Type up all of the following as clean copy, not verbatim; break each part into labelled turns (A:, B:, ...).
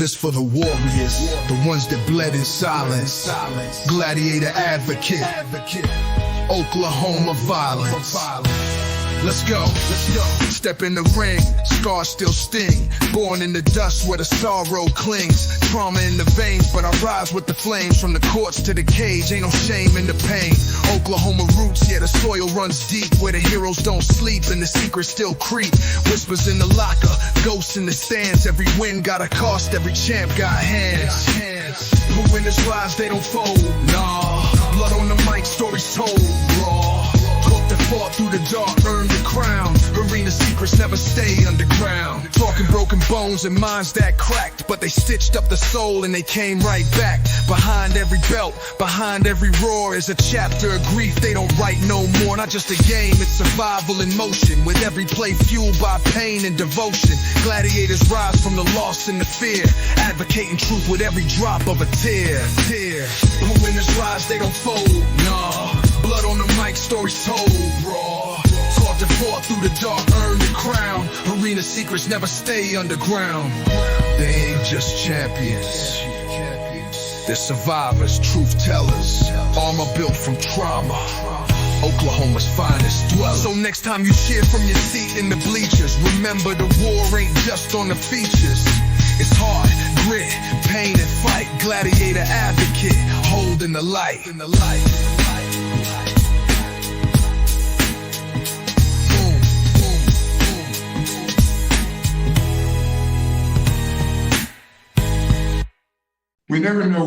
A: This for the warriors, the ones that bled in silence. Gladiator advocate, Oklahoma violence. Let's go. Step in the ring, scars still sting. Born in the dust where the sorrow clings. Trauma in the veins, but I rise with the flames. From the courts to the cage, ain't no shame in the pain. Oklahoma roots, yeah, the soil runs deep. Where the heroes don't sleep and the secrets still creep. Whispers in the locker, ghosts in the stands. Every win got a cost, every champ got hands. But winners rise, they don't fold, nah. Blood on the mic, stories told, raw. That fought through the dark, earned the crown. Arena secrets never stay underground. Talking broken bones and minds that cracked, but they stitched up the soul and they came right back. Behind every belt, behind every roar is a chapter of grief they don't write no more. Not just a game, it's survival in motion. With every play fueled by pain and devotion. Gladiators rise from the loss and the fear, advocating truth with every drop of a tear. But winners rise, they don't fold, nah. Blood on the mic, stories told, raw. Taught to fought through the dark, earned the crown. Arena secrets never stay underground. They ain't just champions, they're survivors, truth tellers. Armor built from trauma, Oklahoma's finest dwellers. So next time you cheer from your seat in the bleachers, remember the war ain't just on the features. It's hard, grit, pain and fight. Gladiator advocate, holding the light.
B: We never know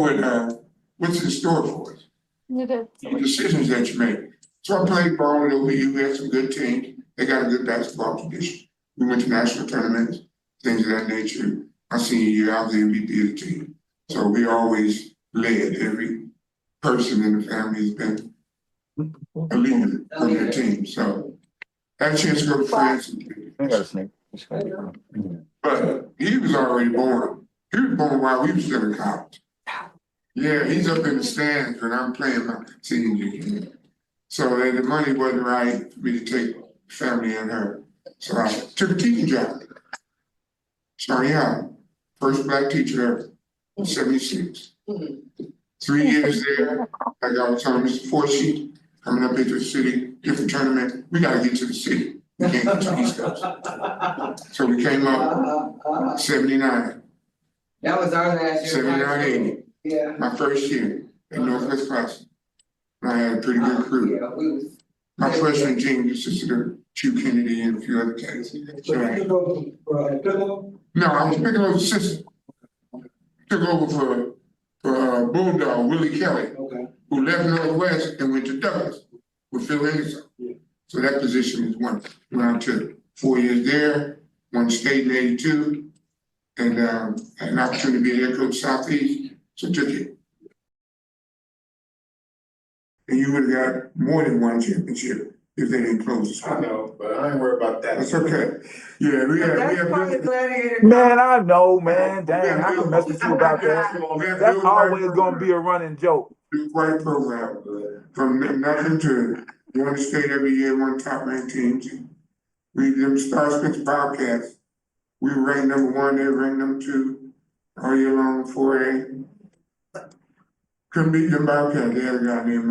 B: what's in store for us. The decisions that you make. So I played ball at OBU. We had some good teams. They got a good basketball tradition. We went to national tournaments, things of that nature. My senior year, I was the MVP of the team. So we always led. Every person in the family has been a leader on their team. So I had a chance to go to France. But he was already born. He was born while we were still in college. Yeah, he's up in the stands when I'm playing my senior year. So the money wasn't right for me to take family and her. So I took a teaching job. Starting out, first black teacher ever, 76. 3 years there, I got telling Mr. Forshee, coming up into the city, different tournament, we gotta get to the city. We can't get to the East Coast. So we came up 79.
C: That was our last year.
B: 79, 80.
C: Yeah.
B: My first year at Northwest Classic. And I had a pretty good crew.
C: Yeah,
B: my freshman team consisted of Chu Kennedy and a few other cats. So no, I was Piccolo's assistant. Took over for Bulldog, Willie Kelly, who left Northwest and went to Douglas with Phil Henderson. So that position is one. Went to 4 years there, won state in 82, and had an opportunity to be a head coach Southeast, so took it. And you would have got more than one championship if they didn't close the school.
D: I know, but I ain't worried about that.
B: That's okay. Yeah, we have
C: Gladiator.
E: Man, I know, man. Dang, I can mess with you about that. That's always gonna be a running joke.
B: Quite a program. From nothing to won the state every year, one top ranked teams. We them Star Spencer Bobcats. We were ranked #1, they were ranked #2 all year long, 4A. Couldn't beat them Bobcats. They had a guy named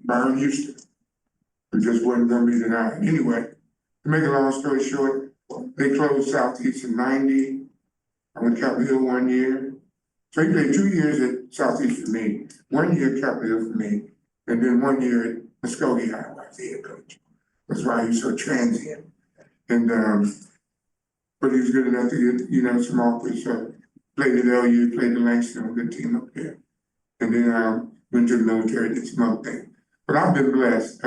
B: Byron Houston, who just wasn't gonna be denied. Anyway, to make a long story short, they closed Southeast in 90. I went to Capitol Hill 1 year. So he played 2 years at Southeast for me, 1 year at Capitol Hill for me, and then 1 year at Muskogee High, where I was the head coach. That's why he was so transient. And but he was good enough to get, some offers. So played at LU, played at Langston, a good team up there. And then went to the military, did some other things. But I've been blessed.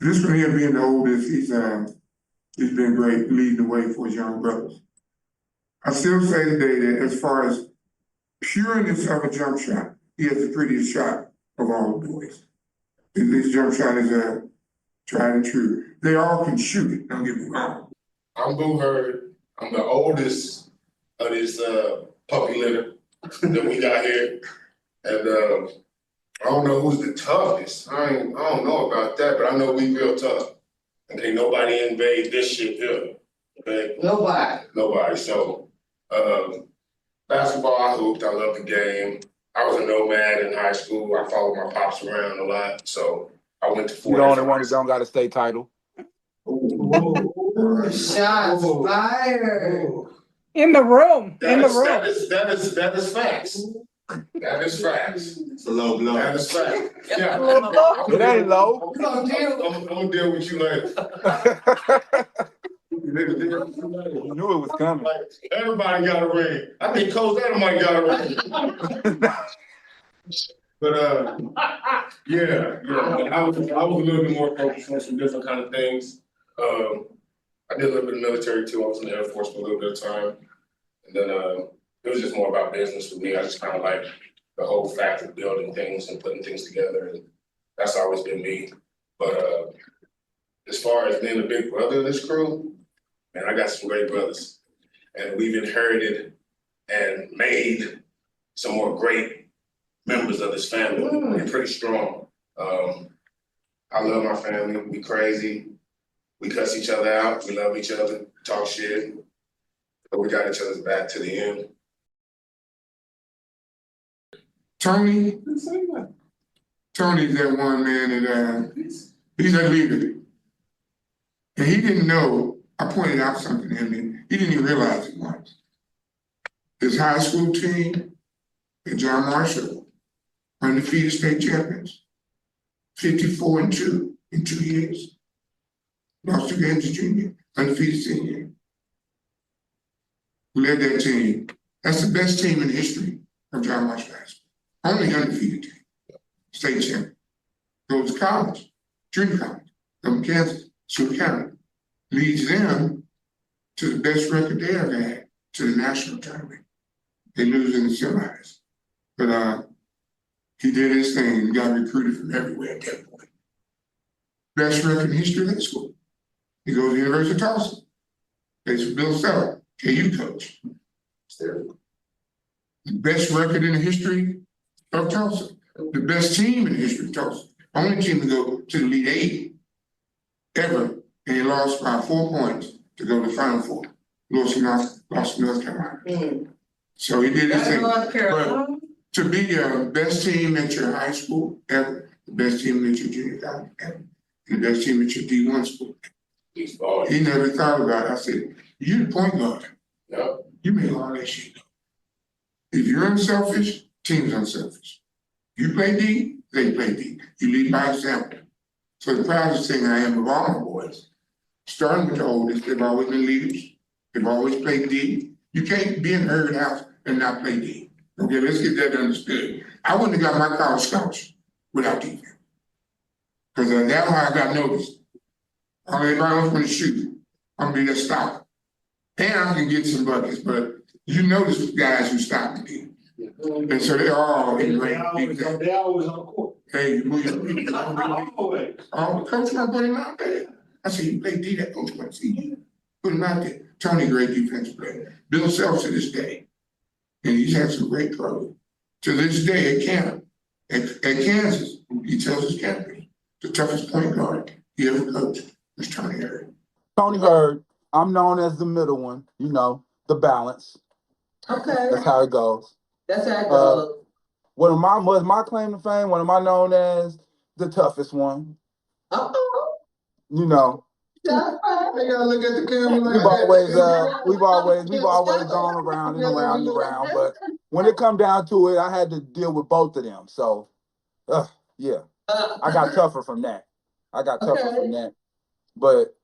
B: This one here being the oldest, he's been great leading the way for his young brothers. I still say today that as far as pureness of a jump shot, he has the prettiest shot of all the boys. His jump shot is tried and true. They all can shoot it, don't get me wrong.
D: I'm Booh Heard. I'm the oldest of this puppy litter that we got here. And I don't know who's the toughest. I don't know about that, but I know we real tough. And can't nobody invade this shit here. Okay?
C: Nobody.
D: So Basketball, I hooped. I loved the game. I was a nomad in high school. I followed my pops around a lot, so I went to
E: You the only one that don't got a state title.
C: Shots fired.
F: In the room.
D: That is facts. That is facts.
G: It's a low blow.
D: That is facts. Yeah.
E: It ain't low.
D: I'm gonna deal with you later.
E: You knew it was coming.
D: Everybody got a ring. I think Cozetta might got a ring. But yeah. I was a little bit more focused on some different kind of things. I did a little bit of military too. I was in the Air Force for a little bit of time, and then it was just more about business for me. I just kind of like the whole fact of building things and putting things together, and that's always been me. But as far as being a big brother of this crew, man, I got some great brothers, and we've inherited and made some more great members of this family. We're pretty strong. I love my family. We crazy. We cuss each other out. We love each other. Talk shit. But we got each other's back to the end.
B: Tony's that one man that he's a leader. And he didn't know, I pointed out something to him, and he didn't even realize it once. His high school team at John Marshall, undefeated state champions, 54-2 in 2 years. Lost 2 games as junior, undefeated senior. Led that team. That's the best team in the history of John Marshall High School. Only undefeated team, state champion. Goes to college, junior college, from Kansas, Seward County. Leads them to the best record they ever had, to the national tournament. They lose in the semis. But he did his thing and got recruited from everywhere at that point. Best record in history of high school. He goes to the University of Tulsa. Plays for Bill Selleck, KU coach. The best record in the history of Tulsa. The best team in the history of Tulsa. Only team to go to the Elite Eight ever. And he lost by 4 points to go to the Final Four. Lost to North Carolina. So he did his thing.
C: North Carolina.
B: But to be the best team at your high school ever, the best team at your junior college ever, and the best team at your D1 school. He never thought about it. I said, you're the point guard.
D: Yeah.
B: You make all that shit. If you're unselfish, team's unselfish. You play D, they play D. You lead by example. So the proudest thing I am of all my boys, starting with the oldest, they've always been leaders. They've always played D. You can't be in Heard House and not play D. Okay, let's get that understood. I wouldn't have got my college scholarship without defense. Because that's how I got noticed. Everybody else want to shoot. I'm gonna be that stopper. And I can get some buckets, but you notice the guys who stop the game. And so they're all in great defense.
G: They always on the court.
B: Hey, the coach might put him out there. I said, you play D, that coach might see you. Put him out there. Tony, great defensive player. Bill Self to this day. And he's had some great pros. To this day at camp, at Kansas, he tells his campers, the toughest point guard he ever coached was Tony Heard.
E: Tony Heard. I'm known as the middle one, you know, the balance.
C: Okay,
E: That's how it goes.
C: that's how it goes.
E: Was my claim to fame? What am I known as? The toughest one. You know.
C: That's fine.
B: They gotta look at the camera like
E: We've always gone around and around and around. But when it come down to it, I had to deal with both of them. So, yeah, I got tougher from that. But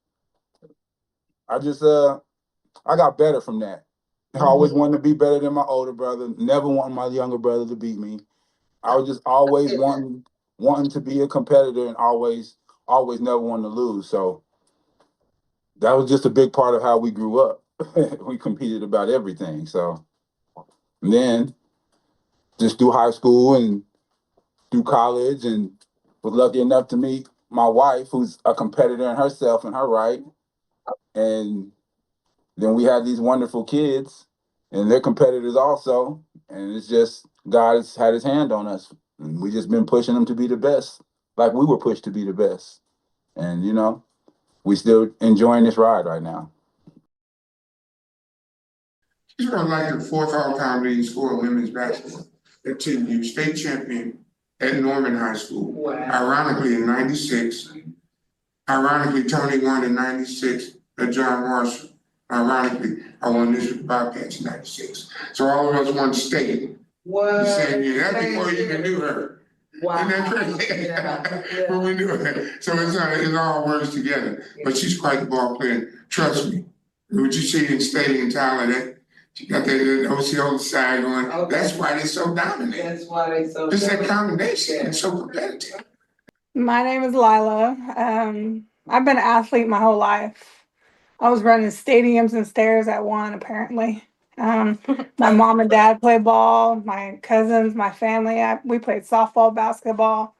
E: I just I got better from that. I always wanted to be better than my older brother. Never wanted my younger brother to beat me. I was just always wanting to be a competitor and always never wanting to lose. So that was just a big part of how we grew up. We competed about everything. So and then just through high school and through college, and was lucky enough to meet my wife, who's a competitor in herself and her right. And then we had these wonderful kids, and they're competitors also. And it's just God has had his hand on us. And we just been pushing them to be the best, like we were pushed to be the best. And, you know, we still enjoying this ride right now.
B: She's like the fourth all-time leading scorer in women's basketball at 10U, state champion at Norman High School.
C: Wow.
B: Ironically, in '96. Ironically, Tony won in '96 at John Marshall. Ironically, I won this with Bobcats in '96. So all of us won state
C: What?
B: the same year. That's before you even knew her.
C: Wow.
B: Isn't that crazy?
C: Yeah.
B: When we knew her. So it all works together. But she's quite the ball player. Trust me. What you see in stadium talent, that she got that OCO side going.
C: Okay.
B: That's why they're so dominant.
C: That's why they so.
B: It's that combination. It's so competitive.
F: My name is Lila. I've been an athlete my whole life. I was running stadiums and stairs at one, apparently. My mom and dad played ball. My cousins, my family, we played softball, basketball,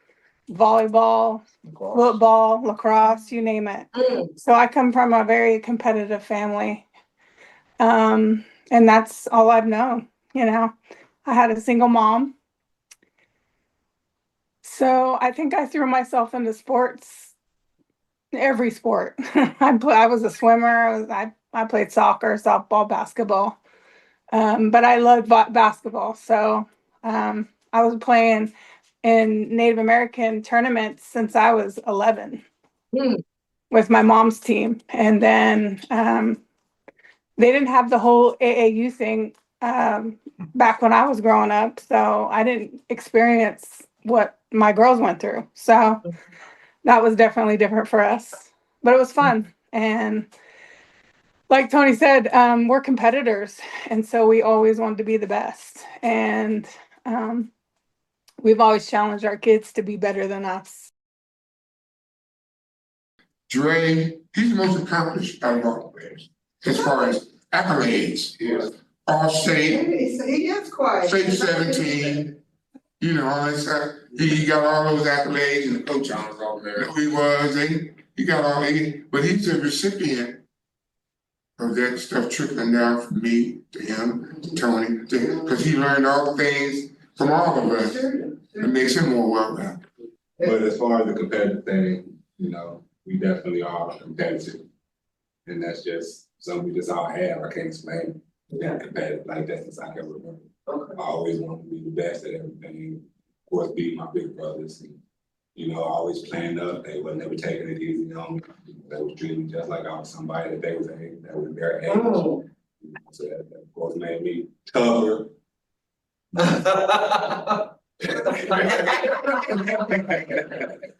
F: volleyball, football, lacrosse, you name it. So I come from a very competitive family. And that's all I've known, you know. I had a single mom. So I think I threw myself into sports, every sport. I was a swimmer. I played soccer, softball, basketball. But I loved basketball. So I was playing in Native American tournaments since I was 11 with my mom's team. And then they didn't have the whole AAU thing back when I was growing up. So I didn't experience what my girls went through. So that was definitely different for us. But it was fun. And like Tony said, we're competitors, and so we always wanted to be the best. And we've always challenged our kids to be better than us.
B: Dre, he's the most accomplished out of all the players, as far as accolades.
D: Yes.
B: All state,
C: He is quiet.
B: state 17, you know, all that stuff. He got all those accolades, and the coach
D: John was all there.
B: who he was, and he got all but he's the recipient of that stuff trickling down from me to him, to Tony, because he learned all the things from all of us. It makes him more well-rounded.
G: But as far as the competitive thing, you know, we definitely are competitive. And that's just something we just all have. I can't explain being competitive like that since I can remember. I always wanted to be the best at everything. Of course, beat my big brothers and, you know, always planned up. They were never taking it easy on me. They was treating me just like I was somebody that they was that was their age. So that of course made me tougher.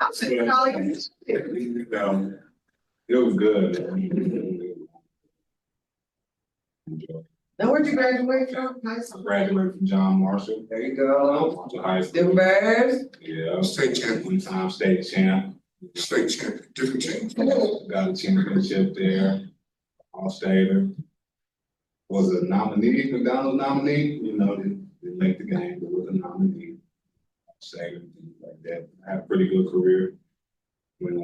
C: I'm sitting calling
G: It was good. Man.
C: Now, where'd you graduate from? High
G: I
C: school?
G: graduated from John Marshall.
C: There you go.
G: Marshall High School.
C: Them Bears.
G: Yeah,
B: State champion.
G: one-time state champ.
B: State champion, different team.
G: Got a championship there. All-stater. Was a nominee, McDonald's nominee. You know, didn't make the game, but was a nominee. All-stater, things like that. I had a pretty good career. When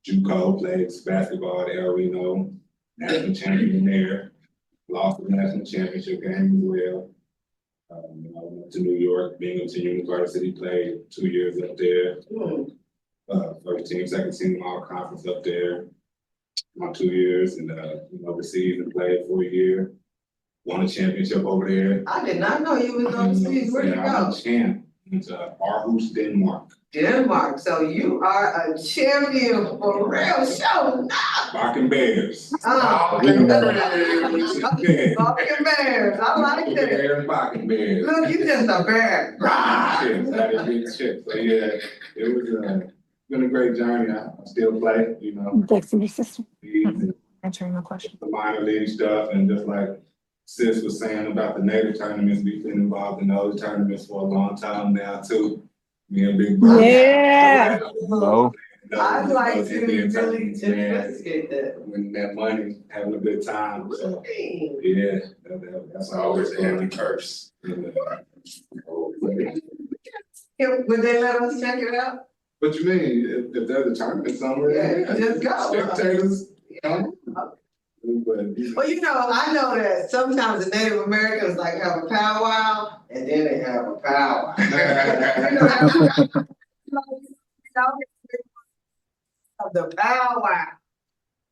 G: JUCO played basketball at El Reno, national champion there. Lost the national championship game as well. You know, went to New York, Binghamton University, played 2 years up there. First team, second team, all conference up there. My 2 years, and overseas and played for a year. Won a championship over there.
C: I did not know you was overseas. Where'd you
G: Yeah, I'm
C: go?
G: a champ. Went to Aarhus, Denmark.
C: Denmark. So you are a champion for real show now.
G: Bakken Bears.
C: Fucking
G: Bakken
C: Bears. I like that.
G: Bears, Bakken Bears.
C: Look, you just a bear.
G: Chips, I did big chips. So yeah, it was been a great journey. I still play, you know.
F: Texting your sister.
H: Answering the question.
G: The minor league stuff, and just like Sis was saying about the native tournaments, we've been involved in those tournaments for a long time now too. Me and Big Booh.
F: Yeah.
E: No.
C: I'd like
G: Those
C: to
G: Indian
C: really
G: tournaments, man,
C: investigate that.
G: winning that money, having a good time. So
C: Really?
G: yeah, that's
D: Always
G: always
D: a heavy
G: fun.
D: curse.
C: Would they let us check it out?
G: What you mean, if there's a tournament somewhere?
C: Yeah, just go.
G: Spectators, come. But,
C: Well, you know, I know that sometimes the Native Americans like have a powwow and then they have a powwow. The powwow.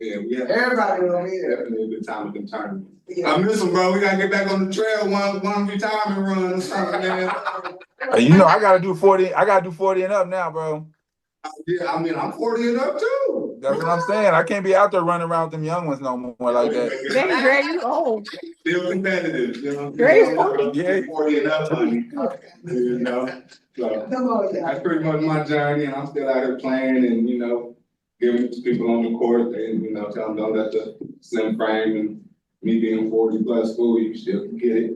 G: Yeah, we had
C: Everybody gonna be there.
G: definitely a good time at them tournaments.
C: Yeah.
G: I miss them, bro. We gotta get back on the trail one retirement run or something, man.
E: You know, I gotta do 40. I gotta do 40 and up now, bro.
G: Yeah, I mean, I'm 40 and up too.
E: That's what I'm saying. I can't be out there running around with them young ones no more like that.
F: Dang, Dre, you old.
G: Still competitive, you know.
F: Dre's 40.
E: Yeah.
G: 40 and up, honey. You know, so
C: Come on,
G: that's
C: y'all.
G: pretty much my journey, and I'm still out here playing and, you know, giving to people on the court and, you know, tell them don't let the slim frame and me being 40 plus fool, you still can get it.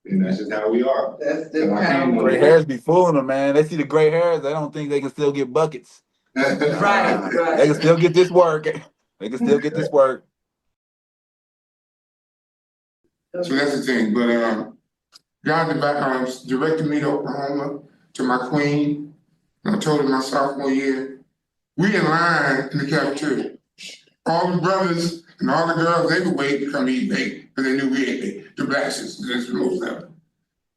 G: And that's just how we are.
C: That's the
G: And I
C: kind
G: came
C: of.
E: Gray hairs be fooling them, man. They see the gray hairs, they don't think they can still get buckets.
C: Right,
E: They
C: right.
E: can still get this work. They can still get this work.
B: So that's the thing, but God in the background directed me to Oklahoma to my queen. And I told her my sophomore year, we in line in the cafeteria. All the brothers and all the girls, they would wait to come eat bacon, because they knew we ate bacon. The black sisters, that's most of them.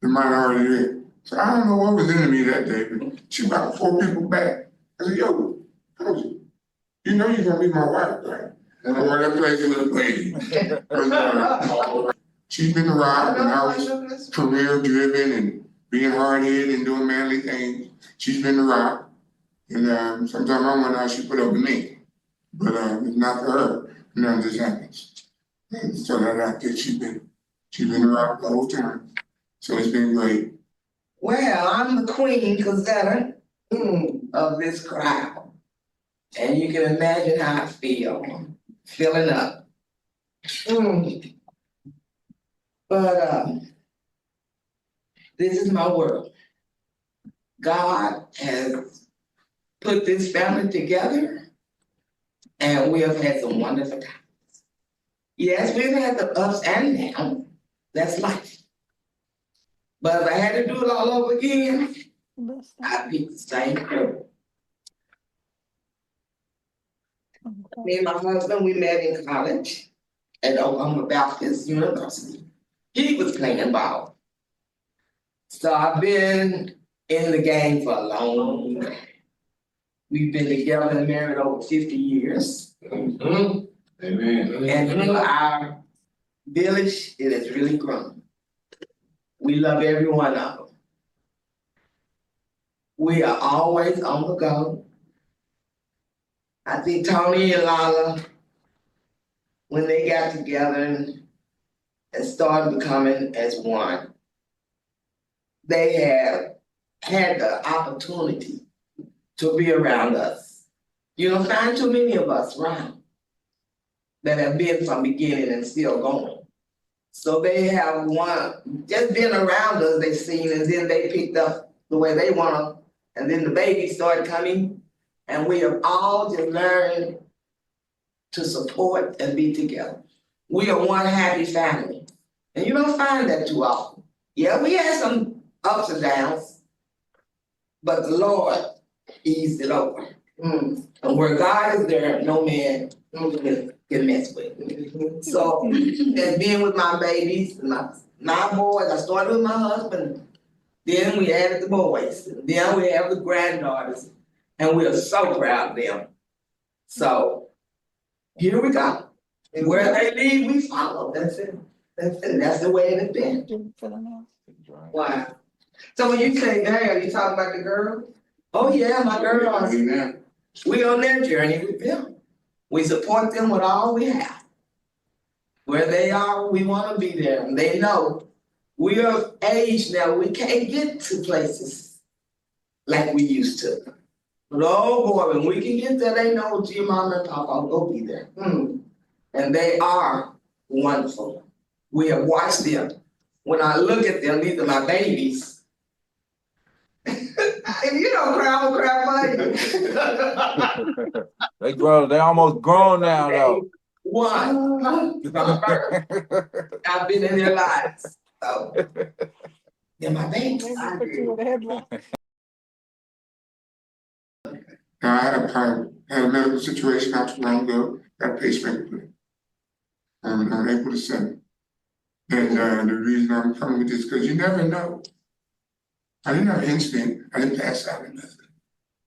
B: The minority there. So I don't know what was in me that day, but she brought 4 people back. I said, yo, you know you're gonna be my wife, right? And I went that place with a lady. She's been around when I was career driven and being hard headed and doing manly things. She's been around. And sometimes I wonder how she put up with me. But it's not for her. None of this happens. And so that out there, she's been around the whole time. So it's been great.
C: Well, I'm the queen, Cozetta, of this crowd. And you can imagine how I feel, filling up. But this is my world. God has put this family together, and we have had some wonderful times. Yes, we've had the ups and downs. That's life. But if I had to do it all over again, I'd pick the same girl. Me and my husband, we met in college at Oklahoma Baptist University. He was playing ball. So I've been in the game for a long time. We've been together and married over 50 years.
G: Amen.
C: And in our village, it has really grown. We love every one of them. We are always on the go. I think Tony and Lala, when they got together and started becoming as one, they have had the opportunity to be around us. You don't find too many of us around that have been from beginning and still going. So they have just been around us, they've seen, and then they picked up the way they want to, and then the babies started coming, and we have all just learned to support and be together. We are one happy family, and you don't find that too often. Yeah, we had some ups and downs, but the Lord eased it over. And where God is there, no man can mess with. So, and being with my babies, my boys, I started with my husband, then we added the boys, then we have the granddaughters, and we are so proud of them. So, here we go. And where they lead, we follow. That's it. That's the way it's been. Wow. So when you say that, are you talking about the girls? Oh yeah, my girls. We on their journey with them. We support them with all we have. Where they are, we want to be there. And they know we are of age now, we can't get to places like we used to. But oh boy, when we can get there, they know G, Mama, and Papa will be there. And they are wonderful. We have watched them. When I look at them, these are my babies. If you don't cry, I'm gonna cry for you.
E: They grown. They almost grown now, though.
C: One. I've been in their lives. So they're my babies.
B: Now, I had a medical situation not too long ago, got a pacemaker put in. On April the 7th. And the reason I'm coming with this, because you never know. I didn't have an incident, I didn't pass out or nothing,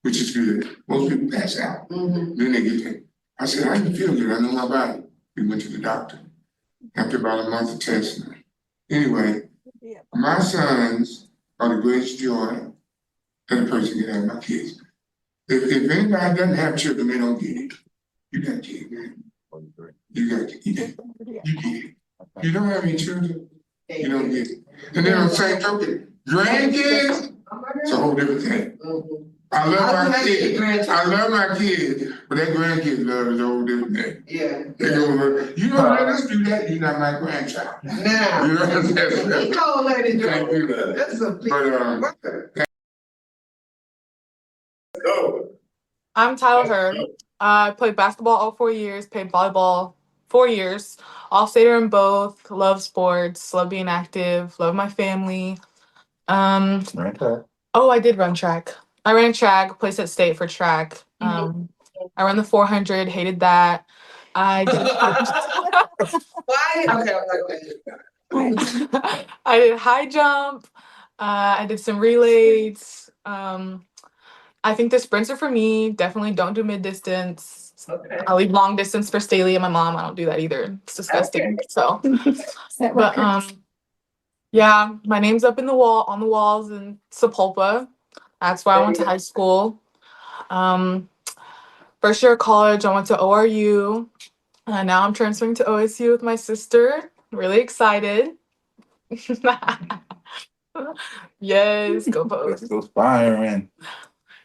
B: which is good. Most people pass out, then they get I said, I didn't feel good, I know my body. We went to the doctor. After about a month of testing. Anyway, my sons are the greatest joy that a person can have, my kids. If anybody doesn't have children, they don't get it. You got kids, man. You got kids. You get it. You don't have any children, you don't get it. And then on the same token, grandkids, it's a whole different thing. I love my kids. I love my kids, but that grandkids love is a whole different thing.
C: Yeah.
B: They go, you don't let us do that, you're not my grandchild.
C: Now.
B: You know what I'm saying?
C: He called Lady
B: Thank you.
C: Joe. That's a big.
D: Go.
H: I'm Tyler Heard. I played basketball all 4 years, played volleyball 4 years, all stater in both, love sports, love being active, love my family. Oh, I did run track. I ran track, placed at state for track. I ran the 400, hated that. I did
C: Why? Okay.
H: I did high jump. I did some relays. I think the sprints are for me. Definitely don't do mid distance.
C: Okay.
H: I'll leave long distance for Staley and my mom. I don't do that either. It's disgusting.
C: Okay.
H: So, but yeah, my name's up in the wall on the walls in Sepulpa. That's where I went to high school. First year of college, I went to ORU. Now I'm transferring to OSU with my sister. Really excited. Yes, go Post.
E: Let's go firing.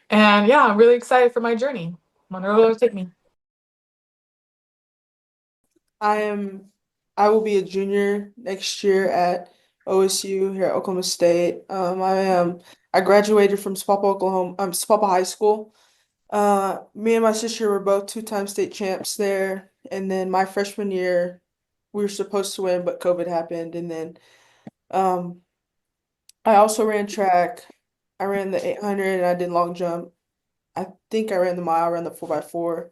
H: And yeah, I'm really excited for my journey. Wonder where it'll take me.
I: I will be a junior next year at OSU here at Oklahoma State. I graduated from Sapulpa High School. Me and my sister were both two-time state champs there. And then my freshman year, we were supposed to win, but COVID happened. And then I also ran track. I ran the 800 and I did long jump. I think I ran the mile, I ran the 4x4.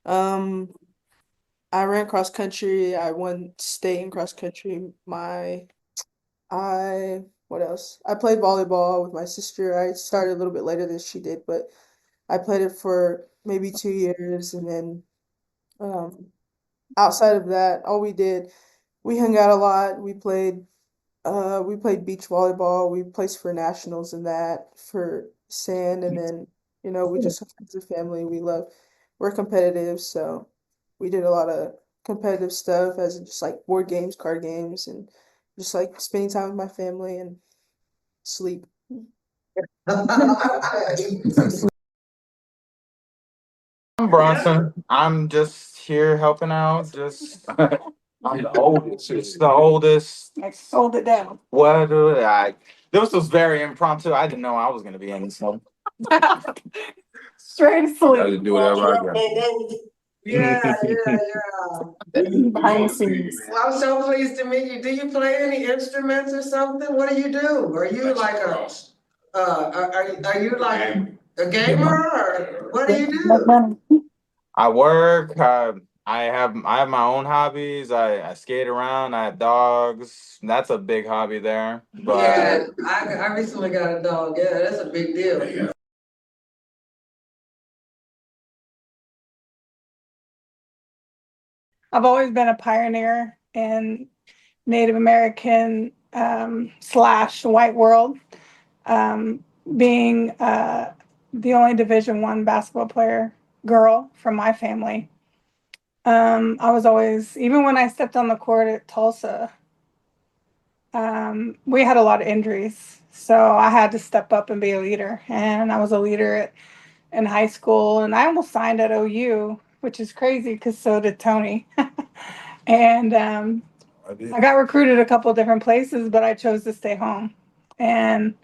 I: I ran cross country. I won state in cross country. What else? I played volleyball with my sister. I started a little bit later than she did, but I played it for maybe 2 years. And then outside of that, we hung out a lot. We played beach volleyball. We placed for nationals and that for sand. And then, we just as a family, we're competitive. So we did a lot of competitive stuff as in just like board games, card games, and just like spending time with my family and sleep.
J: I'm Bronson. I'm just here helping out. I'm the oldest. It's the oldest.
F: Hold it down.
J: What do I? This was very impromptu. I didn't know I was gonna be in this one.
F: Straight
E: I
F: asleep.
E: just do whatever I got.
C: Yeah.
F: Behind the scenes.
C: Well, I'm so pleased to meet you. Do you play any instruments or something? What do you do? Are you like are you like a gamer or what do you do?
J: I work. I have my own hobbies. I skate around. I have dogs. That's a big hobby there. But
C: Yeah, I recently got a dog. Yeah, that's a big deal.
F: I've always been a pioneer in Native American / white world, being the only Division I basketball player girl from my family. I was always, even when I stepped on the court at Tulsa, we had a lot of injuries, so I had to step up and be a leader. And I was a leader in high school, and I almost signed at OU, which is crazy because so did Tony. And I got recruited a couple of different places, but I chose to stay home. And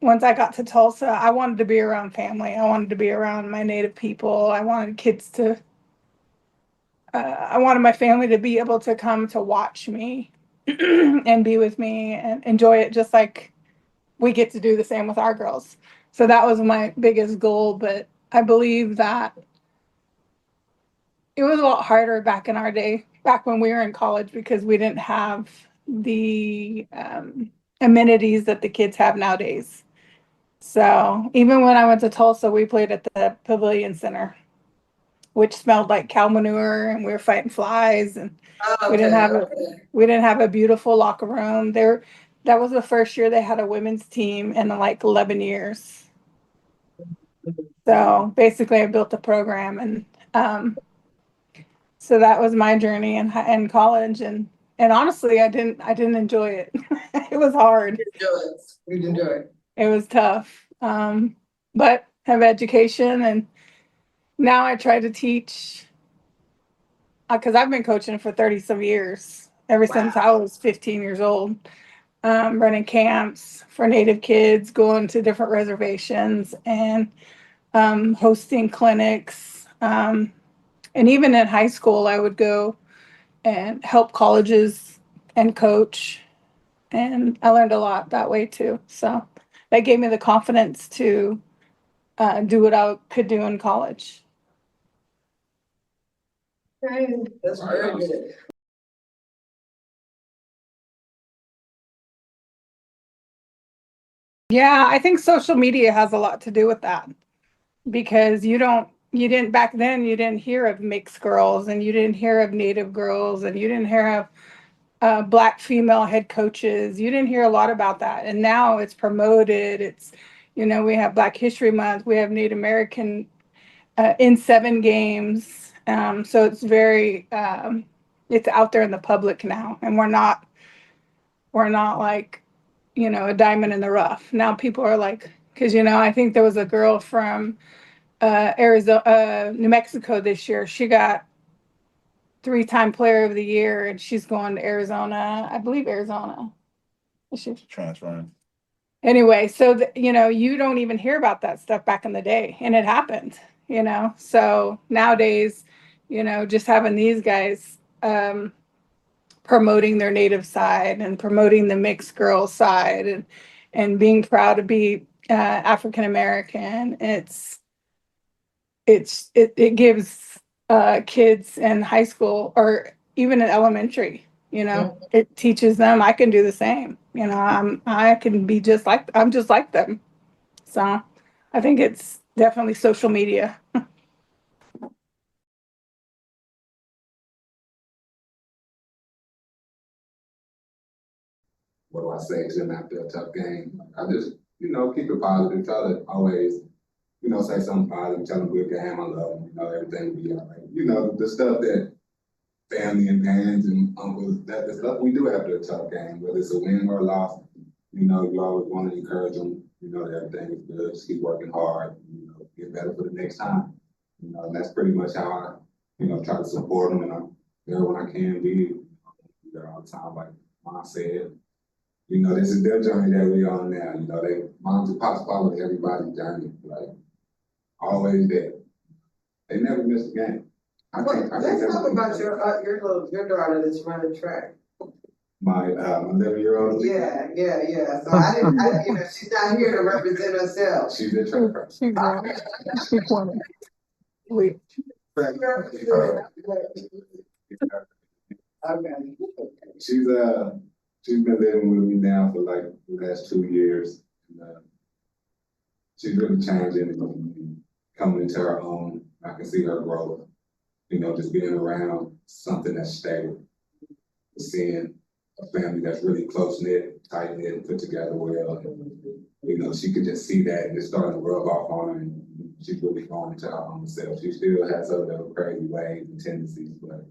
F: once I got to Tulsa, I wanted to be around family. I wanted to be around my Native people. I wanted I wanted my family to be able to come to watch me and be with me and enjoy it just like we get to do the same with our girls. So that was my biggest goal, but I believe that it was a lot harder back in our day, back when we were in college, because we didn't have the amenities that the kids have nowadays. So even when I went to Tulsa, we played at the Pavilion Center. which smelled like cow manure, and we were fighting flies, and we didn't have a beautiful locker room. That was the first year they had a women's team in like 11 years. So basically, I built a program, and so that was my journey in college, and honestly, I didn't enjoy it. It was hard.
C: We enjoy it.
F: It was tough, but have education, and now I try to teach because I've been coaching for 30 some years, ever since I was 15 years old, running camps for Native kids, going to different reservations, and hosting clinics. And even in high school, I would go and help colleges and coach. And I learned a lot that way too. So that gave me the confidence to do what I could do in college.
C: Okay, that's very good.
F: Yeah, I think social media has a lot to do with that, because you didn't back then, you didn't hear of mixed girls, and you didn't hear of Native girls, and you didn't hear of Black female head coaches. You didn't hear a lot about that. And now it's promoted. It's, we have Black History Month, we have Native American in 7 games. So it's it's out there in the public now, and we're not like, a diamond in the rough. Now people are like, because, I think there was a girl from Arizona, New Mexico this year. She got 3-time player of the year, and she's going to Arizona. I believe Arizona. She's
E: Transferring.
F: anyway. So you don't even hear about that stuff back in the day, and it happened. So nowadays, just having these guys promoting their Native side and promoting the mixed girl side, and being proud to be African American. It gives kids in high school, or even in elementary, it teaches them I can do the same. I can be I'm just like them. So I think it's definitely social media.
G: What do I say to them after a tough game? I just, keep it positive, try to always, say something positive, tell them good game, I love them, everything will be all right. The stuff that family and parents and uncles, the stuff we do after a tough game, whether it's a win or a loss, you always want to encourage them, that everything is good, just keep working hard, get better for the next time. And that's pretty much how I, try to support them, and I'm there when I can be there all the time, like Mom said. This is their journey that we on now. They moms and pops follow everybody's journey, like always there. They never miss a game.
C: Let's talk about your daughter that's running track.
G: My 11-year-old.
C: Yeah. So I didn't, she's not here to represent herself.
G: She's a track.
F: She's 20. Wait.
C: Okay.
G: She's been living with me now for like the last 2 years. And, she's really changing and coming into her own. I can see her growth. Just being around something that's stable. Seeing a family that's really close knit, tight knit, and put together well. And, she could just see that and it's starting to rub off on her, and she's really growing into her own self. She still has some of those crazy ways and tendencies, but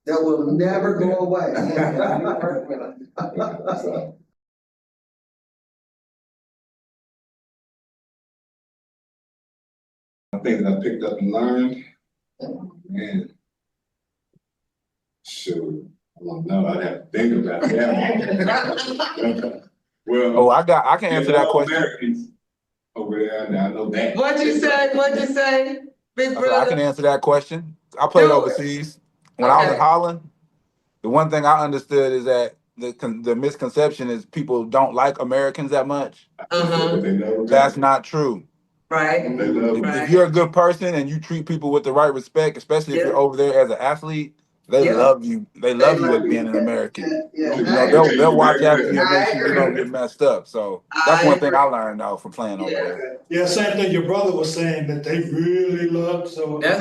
C: that will never go away.
G: So, I think that I picked up and learned, man, shoot, I don't know, I'd have to think about that. Well,
E: I can answer that question.
G: Americans over there, I know that.
C: What'd you say, big brother?
E: I can answer that question. I played
C: Do it.
E: overseas. When I was in Holland, the one thing I understood is that the misconception is people don't like Americans that much. That's not true.
C: Right.
E: If you're a good person and you treat people with the right respect, especially if you're over there as an athlete, They
C: Yeah.
E: love you. They love you as being an American. You know, they'll watch after you and make sure you don't get messed up. So that's one thing I learned out from playing over there.
K: Yeah, same thing your brother was saying, that they really love, so.
C: That's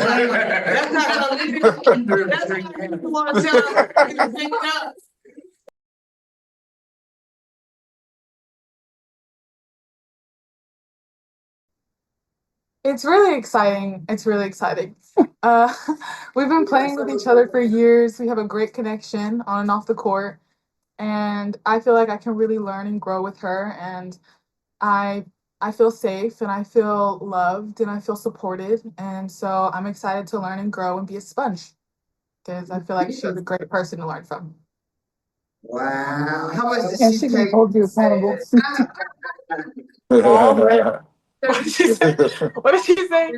C: not something you want to tell you to pick up.
H: It's really exciting. It's really exciting. Uh, we've been playing with each other for years. We have a great connection on and off the court, and I feel like I can really learn and grow with her. And I I feel safe and I feel loved and I feel supported. And so I'm excited to learn and grow and be a sponge because I feel like she's a great person to learn from.
C: Wow. How much did
F: Yeah,
C: she
F: she
C: pay
F: can hold you
C: to say
F: accountable.
C: that?
H: All right. What did she say? What did she say?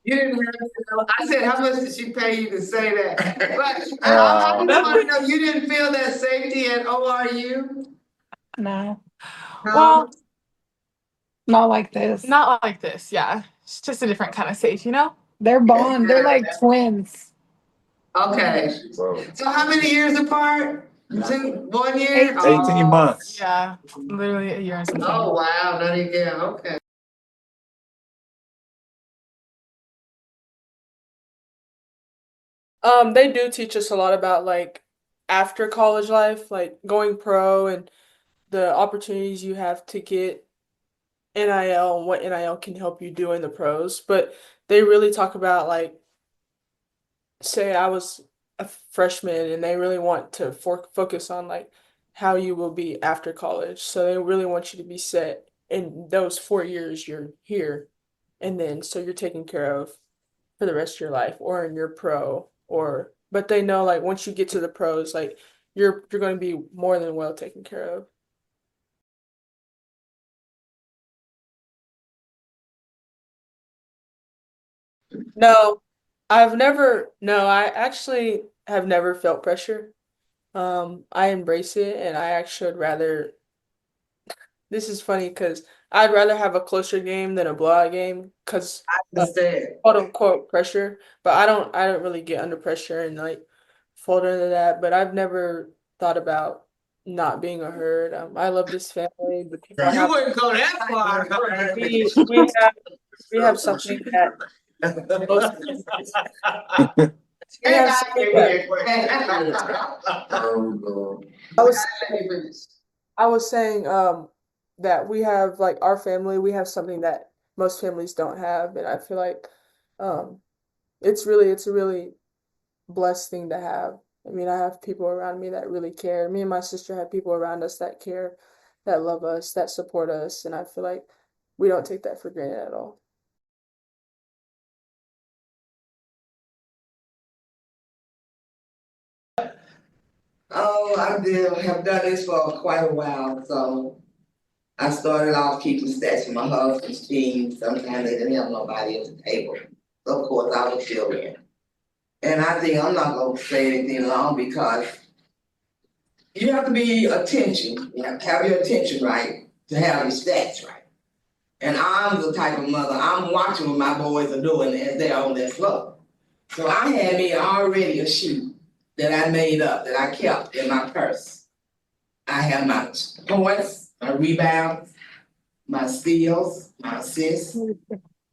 C: You didn't have to know. I said, how much did she pay you to say that? But I just
H: Nothing.
C: want to know, you didn't feel that safety at ORU?
F: No,
H: Well,
F: not like this.
H: not like this. Yeah, it's just a different kind of safe, you know.
F: They're bond. They're like twins.
C: Okay.
E: So,
C: So how many years apart? 1 year?
F: 18.
E: 18 months.
H: Yeah, literally a year and some change.
C: Oh, wow. Not even, okay.
I: They do teach us a lot about like after college life, like going pro and the opportunities you have to get NIL and what NIL can help you do in the pros. But they really talk about like, say I was a freshman and they really want to focus on like how you will be after college. So they really want you to be set in those 4 years you're here, and then so you're taken care of for the rest of your life or in your pro or but they know like once you get to the pros like you're going to be more than well taken care of. No, I actually have never felt pressure. I embrace it and I actually would rather this is funny because I'd rather have a closer game than a blowout game because
C: Understand.
I: quote unquote pressure, but I don't really get under pressure and like fold into that. But I've never thought about not being a herd. I love this family. The people I
C: You
I: have,
C: wouldn't go that far.
I: we have something that we have something I was saying that we have like our family, we have something that most families don't have, and I feel like um it's a really blessed thing to have. I mean, I have people around me that really care. Me and my sister have people around us that care, that love us, that support us, and I feel like we don't take that for granted at all.
C: Oh, have done this for quite a while, so I started off keeping stats for my husband's team. Sometimes they didn't have nobody at the table. So of course I was still in. And I think I'm not gonna say anything long because you have to be attention. You have to have your attention right to have your stats right. And I'm the type of mother, I'm watching what my boys are doing as they're on their floor. So I had me already a sheet that I made up, that I kept in my purse. I have my points, my rebounds, my steals, my assists,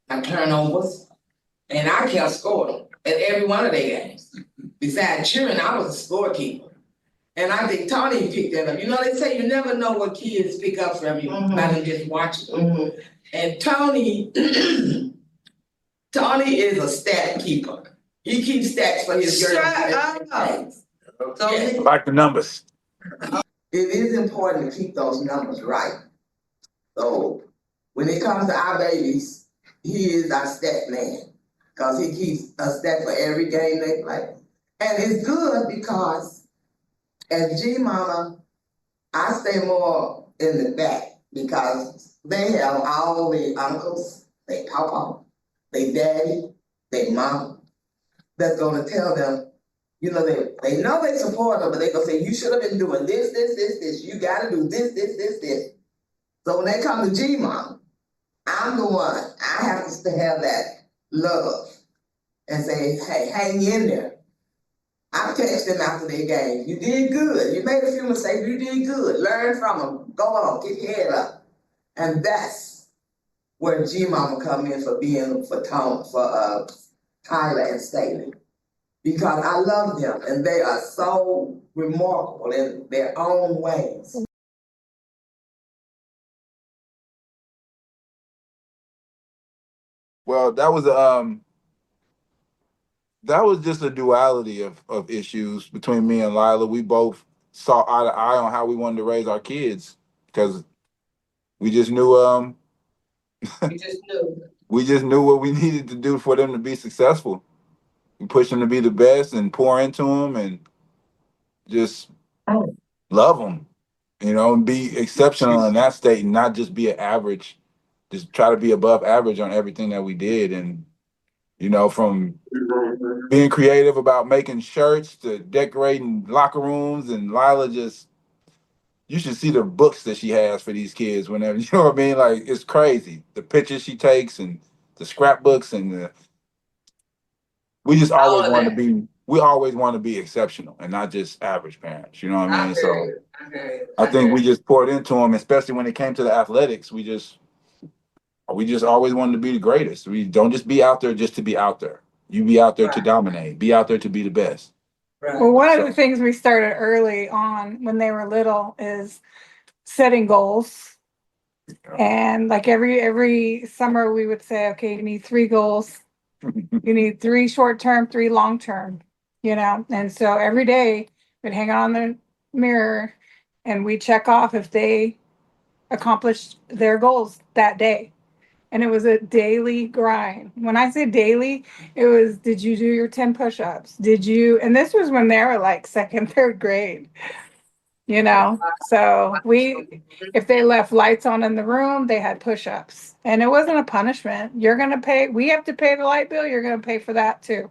C: my turnovers, and I kept scoring at every one of their games. Besides cheering, I was a scorekeeper. And I think Tony picked that up. You know, they say you never know what kids pick up from you by them just watching them. And Tony, Tony is a stat keeper. He keeps stats for his girls. Shut up. So
E: I like the numbers.
C: it is important to keep those numbers right. So when it comes to our babies, he is our stat man because he keeps a stat for every game they play. And it's good because as G Mama, I stay more in the back because they have all their uncles, their papa, their daddy, their mom that's gonna tell them, you know, they know they support them, but they gonna say, you should have been doing this, you gotta do this. So when they come to G-Mom, I'm the one, I have to have that love and say, hey, hang in there. I text them after their game. You did good. You made a few mistakes. You did good. Learn from them. Go on. Get your head up. And that's where G Mama come in for being for Tyler and Staley. Because I love them and they are so remarkable in their own ways.
E: Well, that was just a duality of issues between me and Lila. We both saw eye to eye on how we wanted to raise our kids because we just knew
C: You just knew.
E: we just knew what we needed to do for them to be successful. We push them to be the best and pour into them and just love them, and be exceptional in that state and not just be an average. Just try to be above average on everything that we did. And, from being creative about making shirts to decorating locker rooms, and Lila you should see the books that she has for these kids whenever, you know what I mean? Like, it's crazy. The pictures she takes and the scrapbooks and we just always want to be exceptional and not just average parents, you know what I mean? So I think we just poured into them, especially when it came to the athletics. We just always wanted to be the greatest. We don't just be out there just to be out there. You be out there to dominate, be out there to be the best.
F: Well, one of the things we started early on when they were little is setting goals. And like every summer we would say, okay, you need 3 goals. You need 3 short-term, 3 long-term, And so every day we'd hang on the mirror and we check off if they accomplished their goals that day. And it was a daily grind. When I say daily, it was, did you do your 10 push-ups? And this was when they were like 2nd, 3rd grade, So if they left lights on in the room, they had push-ups. And it wasn't a punishment. You're going to pay, we have to pay the light bill. You're going to pay for that too.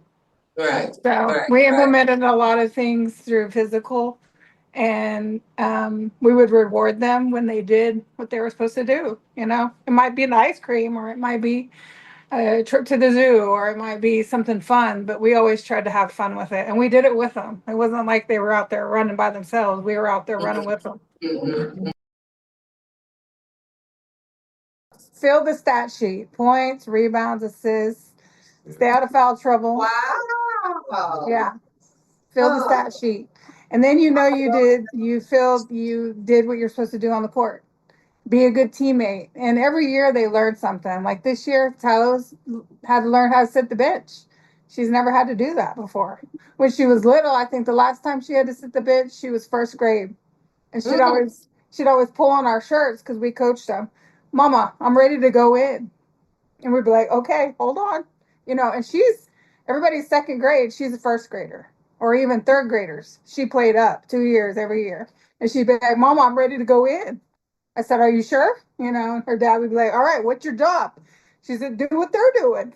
C: Right.
F: So we implemented a lot of things through physical. And we would reward them when they did what they were supposed to do. It might be the ice cream, or it might be a trip to the zoo, or it might be something fun, but we always tried to have fun with it. And we did it with them. It wasn't like they were out there running by themselves. We were out there running with them. Fill the stat sheet: points, rebounds, assists, stay out of foul trouble.
C: Wow.
F: Yeah. Fill the stat sheet. And then you did what you're supposed to do on the court. Be a good teammate. And every year they learned something. Like this year, Tyler's had to learn how to sit the bench. She's never had to do that before. When she was little, I think the last time she had to sit the bench, she was 1st grade. And she'd always pull on our shirts because we coached them. Mama, I'm ready to go in. And we'd be like, okay, hold on. And everybody's 2nd grade. She's a 1st grader. Or even 3rd graders. She played up 2 years every year. And she'd be like, Mama, I'm ready to go in. I said, are you sure? And her dad would be like, all right, what's your job? She said, do what they're doing.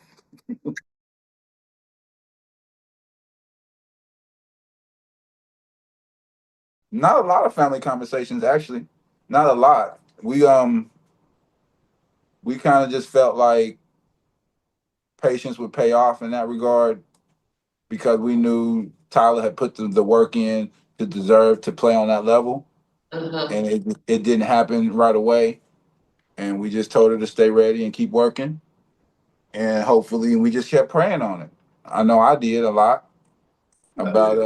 E: Not a lot of family conversations, actually. Not a lot. We kind of just felt like patience would pay off in that regard because we knew Tyler had put the work in to deserve to play on that level. And it didn't happen right away. And we just told her to stay ready and keep working. And hopefully we just kept praying on it. I know I did a lot about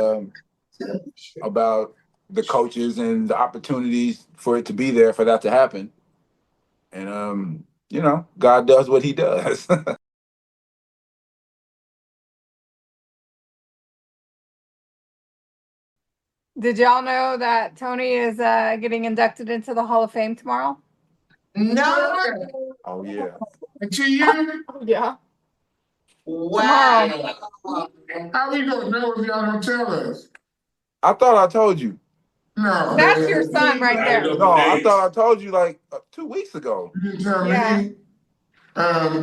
E: the coaches and the opportunities for it to be there for that to happen. And God does what he does.
F: Did y'all know that Tony is getting inducted into the Hall of Fame tomorrow?
C: No.
E: Oh yeah.
B: To you?
F: Yeah.
C: Wow.
B: How we gonna know if y'all don't tell us?
E: I thought I told you.
B: No.
F: That's your son right there.
E: No, I thought I told you like 2 weeks ago.
B: You didn't tell
F: Yeah.
B: me.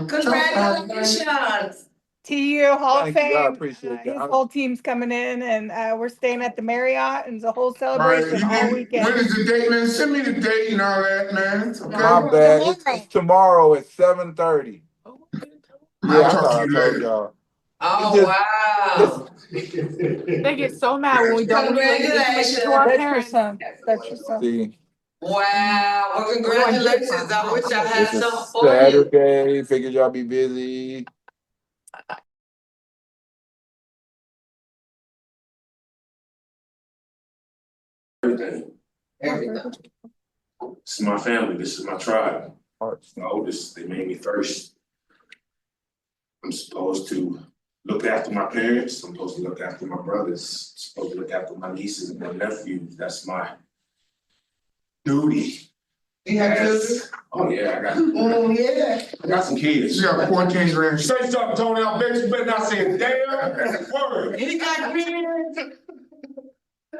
C: Congratulations.
F: TU Hall of
E: Thank you. I
F: Fame.
E: appreciate
F: His
E: that.
F: whole team's coming in, and we're staying at the Marriott, and it's a whole
B: Right,
F: celebration all weekend.
B: when is the date, man? Send me the date and all that, man. Okay.
E: My bad. It's tomorrow at 7:30. Yeah, I thought I told y'all.
C: Oh, wow.
H: They get so mad when we don't make it to our
F: That's your
H: parents.
F: son. That's your son.
E: See,
C: Wow, well, congratulations. I wish I had
E: it's a
C: something for you.
E: Saturday. Figured y'all be busy.
D: Everything.
C: There we go.
D: This is my family, this is my tribe.
E: Hearts.
D: The oldest, they made me first. I'm supposed to look after my parents, I'm supposed to look after my brothers, I'm supposed to look after my nieces and my nephews, that's my duty.
C: You have children?
D: Yes. Oh, yeah,
C: Yeah.
D: I got some kids.
B: You got 14 grand.
D: Say something, Tony, I bet you better not say a damn word.
C: He got kids.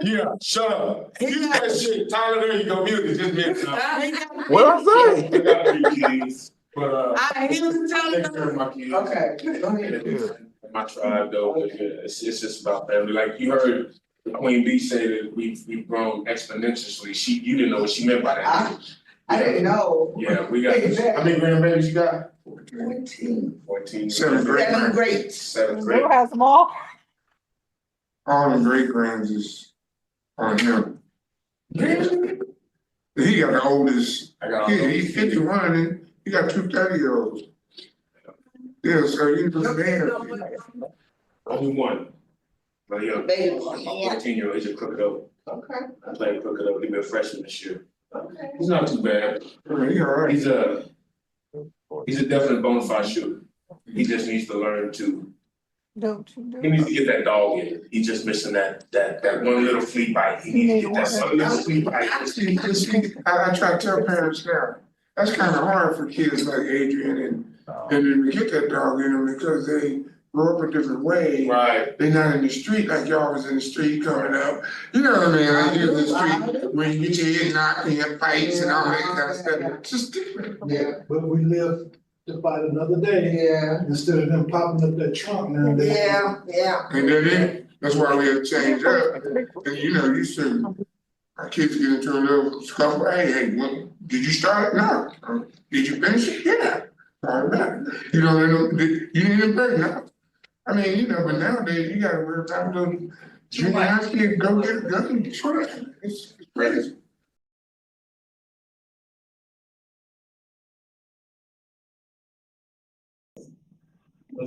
D: Yeah, shut up. You that shit, Tyler, there you go, mute it, just mute it.
E: What I say?
D: I got 3 kids, but
C: He was telling
D: take care of my kids.
C: Okay, go ahead.
D: My tribe though, it's just about family. Like you heard Queen B say that we've grown exponentially. You didn't know what she meant by that.
C: I didn't know.
D: Yeah, we got, how many grandbabies you got?
C: 14.
D: 14.
B: 7 great
C: Seven
B: grands.
C: greats.
D: 7
F: Who
D: great.
F: has them all?
B: All the great grands is on him.
C: Really?
B: He got the oldest
D: I got all
B: kid,
D: those
B: he's
D: kids.
B: 51 and he got 2 30-year-olds. Yeah, so you just there.
D: Only one. But yeah,
C: Baby.
D: my 14-year-old, he's a crooked over.
C: Okay,
D: I played crooked over, he's been a freshman this year.
C: okay.
D: He's not too bad.
B: He all right.
D: He's a definite bona fide shooter. He just needs to learn to,
F: Don't you do
D: he needs to get that dog in. He's just missing that one little flea bite. He needs to get that one little flea bite.
B: I try to tell parents now, that's kind of hard for kids like Adrian and then to get that dog in them because they grow up a different way.
D: Right.
B: They're not in the street like y'all was in the street coming up. You know what I mean? Like you in the street when you get your head knocked and your fights and all that kind of stuff. It's just different.
C: Yeah.
K: But we live to fight another day,
C: Yeah.
K: instead of them popping up that trunk nowadays.
C: Yeah.
B: And then that's why we have to change up. And you know, you see our kids get into a little scuffle. Hey, what, did you start it? No. Did you finish it? Yeah. All right. You don't know, you need a break? No. I mean, you know, but nowadays you gotta worry about little junior high kids go get a gun and try. It's crazy.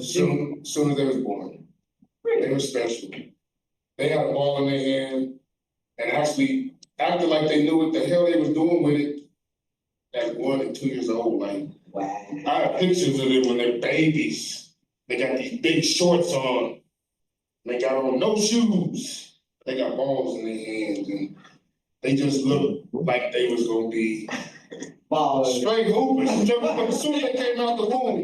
D: Soon as they was born, they were special. They had a ball in their hand and actually acted like they knew what the hell they was doing with it at 1 and 2 years old. Like,
C: Wow.
D: I have pictures of them when they're babies. They got these big shorts on. They got on no shoes. They got balls in their hands and they just looked like they was gonna be straight hoopers. As soon as they came out the womb,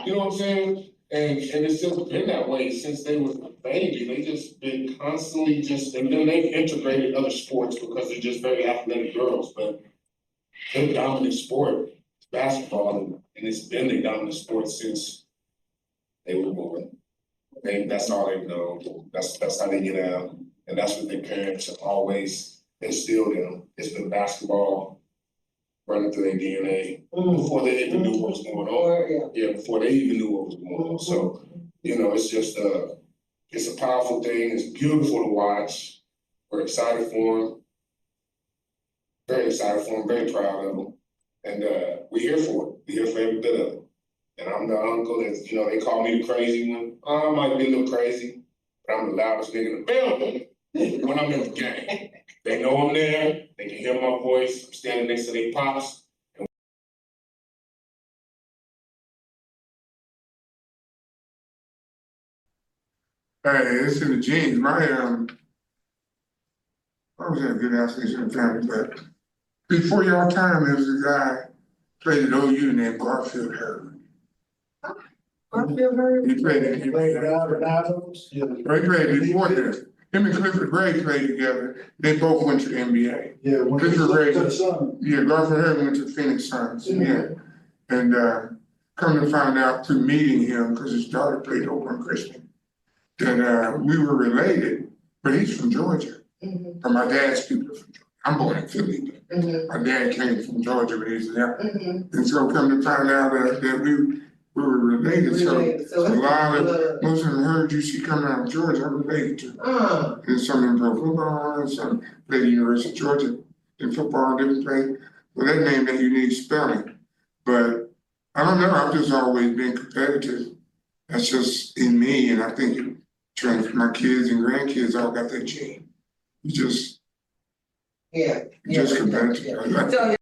D: you know what I'm saying? And it's just been that way since they was a baby. They just been constantly and then they've integrated other sports because they're just very athletic girls, but their dominant sport is basketball and it's been their dominant sport since they were born. That's all they know. That's how they get out. And that's what their parents have always instilled in them. It's been basketball running through their DNA before they even knew what was going on. Yeah, before they even knew what was going on. So, you know, it's just it's a powerful thing. It's beautiful to watch. We're excited for them. Very excited for them, very proud of them. And we're here for it. We're here for every bit of it. And I'm the uncle that's, you know, they call me the crazy one. I might be a little crazy, but I'm the loudest nigga in the building when I'm in the game. They know I'm there, they can hear my voice, I'm standing next to their pops.
B: Hey, it's in the genes. I was at a good athlete in the family, but before your time, there was a guy played at OU named Garfield Heard.
C: Garfield Heard?
B: He played
K: They played Albert Adams. Yeah.
B: He played before this. Him and Clifford Gray played together. They both went to the NBA.
K: Yeah, when they
B: Clifford Gray,
K: to the sun.
B: yeah, Garfield Heard went to the Phoenix Suns. Yeah. And come to find out through meeting him, because his daughter played over in Christian, that we were related, but he's from Georgia. And my dad's people are from Georgia. I'm born in Philly, but my dad came from Georgia when he was there. And so come to find out that we were related, so
C: Related, so
B: a
C: it's
B: lot of,
C: blood.
B: most of them heard you see coming out of Georgia, I'm related to. And some in pro football, and some played at the University of Georgia in football, different places. Well, that name that you need spelling, but I don't know, I've just always been competitive. That's just in me, and I think it trains my kids and grandkids all got that gene. You just competitive.
C: Yeah. So,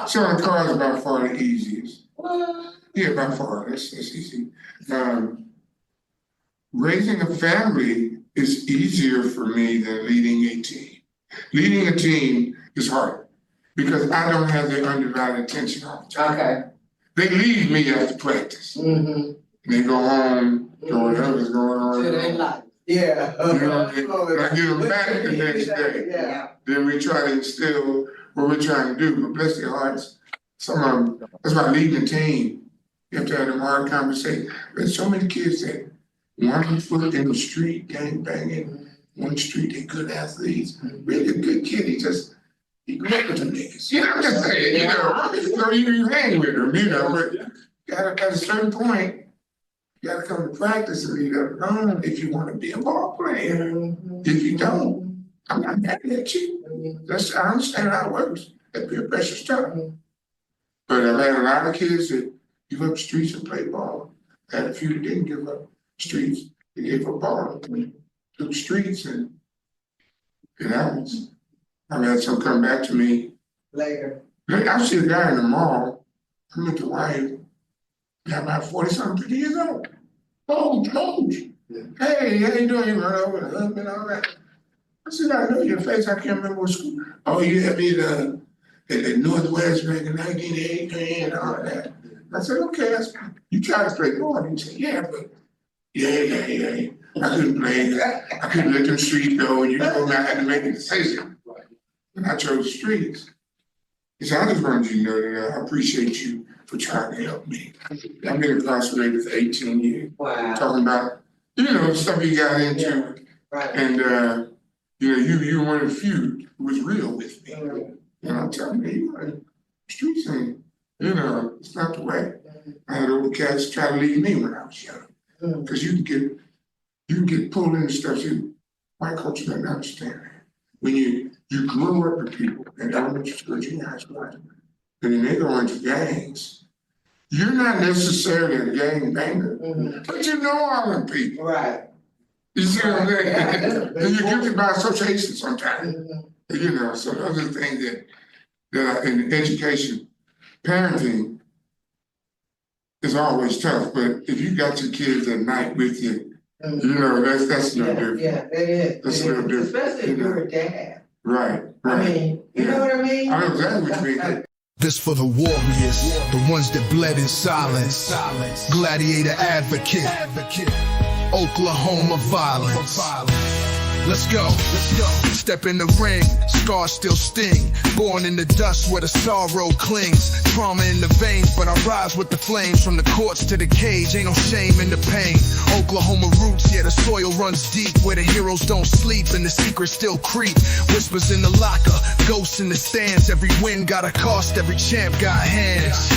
B: Selling cars is by far the easiest. Yeah, by far, that's easy. Raising a family is easier for me than leading a team. Leading a team is hard because I don't have their undivided attention all the time.
C: okay.
B: They leave me after practice.
C: Mm-hmm.
B: They go home, do whatever's going on.
C: So they like, yeah.
B: You know, and I get them back the next day.
C: Yeah.
B: Then we try to instill what we're trying to do, but bless their hearts, some of them, that's why leading a team, you have to have them hard conversations. There's so many kids that one foot in the street, gang banging, one street, they good athletes, really good kid, he grew up with them niggas. You know what I'm saying? You hang with them, but at a certain point, you gotta come to practice and you gotta learn if you wanna be a ball player. If you don't, I'm not mad at you. I understand how it works. That peer pressure stuff. But I've had a lot of kids that give up streets and play ball. I had a few that didn't give up streets. They gave up ball and took streets, and it happens. I've had some come back to me
C: Later.
B: I see a guy in the mall. I met the wife. Got about 40-something, 50 years old. Old. Hey, how you doing? You run over the husband, all that. I said, I know your face. I can't remember what school. Oh, you had me at Northwest back in 1980 and all that. I said, okay, you try to play ball. He said, yeah, but yeah. I couldn't play. I couldn't let them streets go. And you told me I had to make a decision. And I chose the streets. He said, I just wanted you to know that I appreciate you for trying to help me. I've been incarcerated for 18 years.
C: Wow.
B: Talking about, stuff you got into.
C: Right.
B: And, you were one of the few who was real with me. And I'm telling you, streets ain't, it's not the way. I had old cats try to leave me when I was young. Because you can get pulled into stuff too. White culture doesn't understand that. When you grew up with people in elementary school, junior high school, and then they go into gangs, you're not necessarily a gang banger, but you know all them people.
C: Right.
B: You see what I'm saying? And you're guilty by association sometimes. So those are things that are in education, parenting is always tough, but if you got your kids at night with you, that's no different.
C: Yeah, it is.
B: That's a little different.
C: Especially if you're a dad.
B: Right.
C: I mean, you know what I mean?
B: I know exactly what you mean.
A: This for the warriors, the ones that bled in silence. Gladiator advocate, Oklahoma violence. Let's go. Step in the ring, scars still sting. Born in the dust where the sorrow clings. Trauma in the veins, but I rise with the flames. From the courts to the cage, ain't no shame in the pain. Oklahoma roots, yeah, the soil runs deep. Where the heroes don't sleep and the secrets still creep. Whispers in the locker, ghosts in the stands. Every win got a cost, every champ got hands.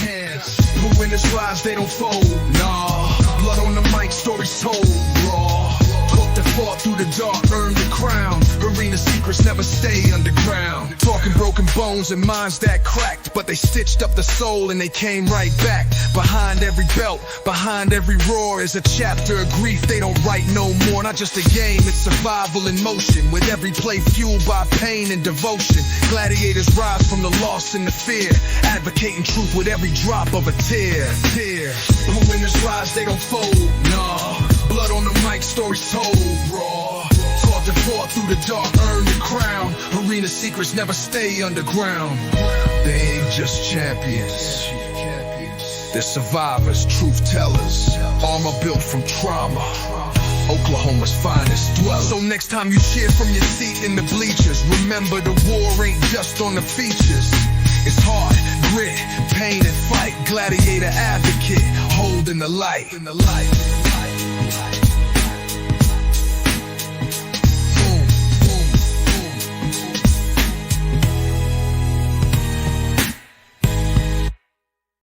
A: But winners rise, they don't fold, nah. Blood on the mic, stories told, raw. That fought through the dark, earned the crown. Arena secrets never stay underground. Talking broken bones and minds that cracked, but they stitched up the soul and they came right back. Behind every belt, behind every roar is a chapter of grief they don't write no more. Not just a game, it's survival in motion. With every play fueled by pain and devotion. Gladiators rise from the loss and the fear, advocating truth with every drop of a tear. But winners rise, they don't fold, nah. Blood on the mic, stories told, raw. Taught to fought through the dark, earned the crown. Arena secrets never stay underground. They ain't just champions. They're survivors, truth tellers. Armor built from trauma. Oklahoma's finest dwellers. So next time you cheer from your seat in the bleachers, remember the war ain't just on the features. It's hard, grit, pain and fight. Gladiator advocate, holding the light.